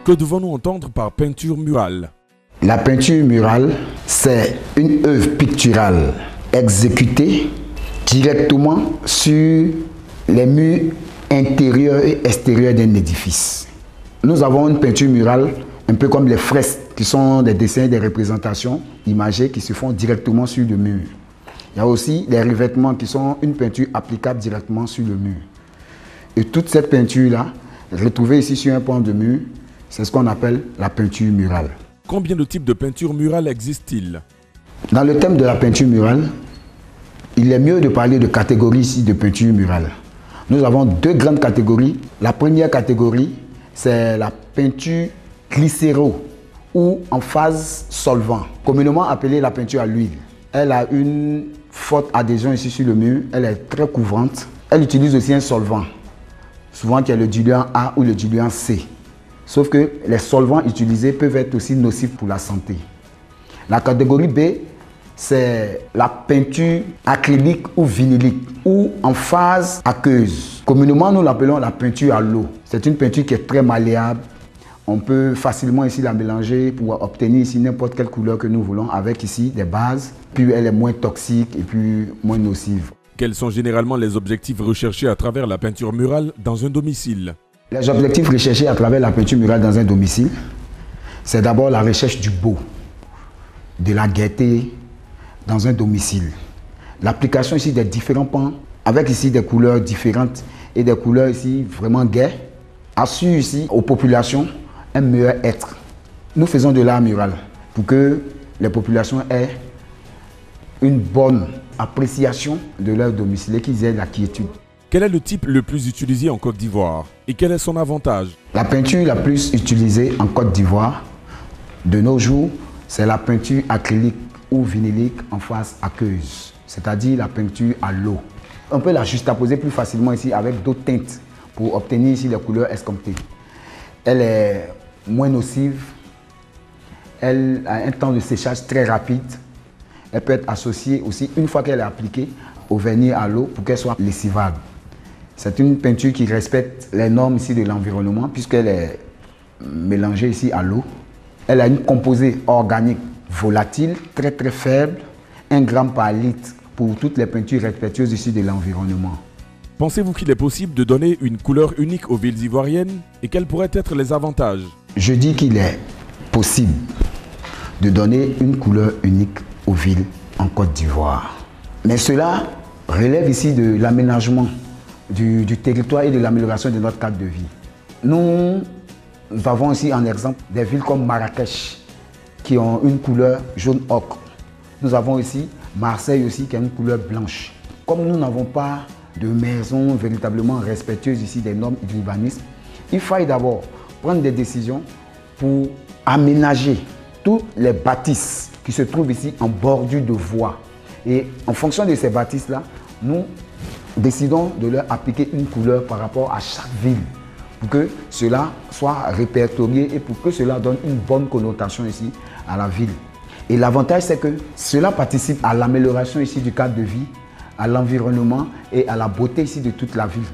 Que devons-nous entendre par peinture murale? La peinture murale, c'est une œuvre picturale exécutée directement sur les murs intérieurs et extérieurs d'un édifice. Nous avons une peinture murale un peu comme les fresques, qui sont des dessins, des représentations imagées qui se font directement sur le mur. Il y a aussi les revêtements qui sont une peinture applicable directement sur le mur. Et toute cette peinture-là, retrouvée ici sur un pan de mur, c'est ce qu'on appelle la peinture murale. Combien de types de peinture murale existent-ils? Dans le thème de la peinture murale, il est mieux de parler de catégories ici de peinture murale. Nous avons deux grandes catégories. La première catégorie, c'est la peinture glycéro ou en phase solvant, communément appelée la peinture à l'huile. Elle a une forte adhésion ici sur le mur, elle est très couvrante. Elle utilise aussi un solvant, souvent qui est le diluant A ou le diluant C. Sauf que les solvants utilisés peuvent être aussi nocifs pour la santé. La catégorie B, c'est la peinture acrylique ou vinylique ou en phase aqueuse. Communément, nous l'appelons la peinture à l'eau. C'est une peinture qui est très malléable. On peut facilement ici la mélanger pour obtenir ici n'importe quelle couleur que nous voulons avec ici des bases. Puis elle est moins toxique et puis moins nocive. Quels sont généralement les objectifs recherchés à travers la peinture murale dans un domicile? Les objectifs recherchés à travers la peinture murale dans un domicile, c'est d'abord la recherche du beau, de la gaieté dans un domicile. L'application ici des différents pans avec ici des couleurs différentes et des couleurs ici vraiment gaies assure ici aux populations un meilleur être. Nous faisons de l'art mural pour que les populations aient une bonne appréciation de leur domicile et qu'ils aient la quiétude. Quel est le type le plus utilisé en Côte d'Ivoire et quel est son avantage? La peinture la plus utilisée en Côte d'Ivoire de nos jours, c'est la peinture acrylique ou vinylique en phase aqueuse, c'est-à-dire la peinture à l'eau. On peut la juxtaposer plus facilement ici avec d'autres teintes pour obtenir ici les couleurs escomptées. Elle est moins nocive, elle a un temps de séchage très rapide. Elle peut être associée aussi, une fois qu'elle est appliquée, au vernis à l'eau pour qu'elle soit lessivable. C'est une peinture qui respecte les normes ici de l'environnement puisqu'elle est mélangée ici à l'eau. Elle a une composée organique volatile, très très faible, 1 gramme par litre pour toutes les peintures respectueuses ici de l'environnement. Pensez-vous qu'il est possible de donner une couleur unique aux villes ivoiriennes et quels pourraient être les avantages? Je dis qu'il est possible de donner une couleur unique aux villes en Côte d'Ivoire. Mais cela relève ici de l'aménagement du territoire et de l'amélioration de notre cadre de vie. Nous avons ici en exemple des villes comme Marrakech qui ont une couleur jaune ocre. Nous avons ici Marseille aussi qui a une couleur blanche. Comme nous n'avons pas de maisons véritablement respectueuses ici des normes d'urbanisme, il faille d'abord prendre des décisions pour aménager toutes les bâtisses qui se trouvent ici en bordure de voies. Et en fonction de ces bâtisses-là, nous décidons de leur appliquer une couleur par rapport à chaque ville pour que cela soit répertorié et pour que cela donne une bonne connotation ici à la ville. Et l'avantage, c'est que cela participe à l'amélioration ici du cadre de vie, à l'environnement et à la beauté ici de toute la ville.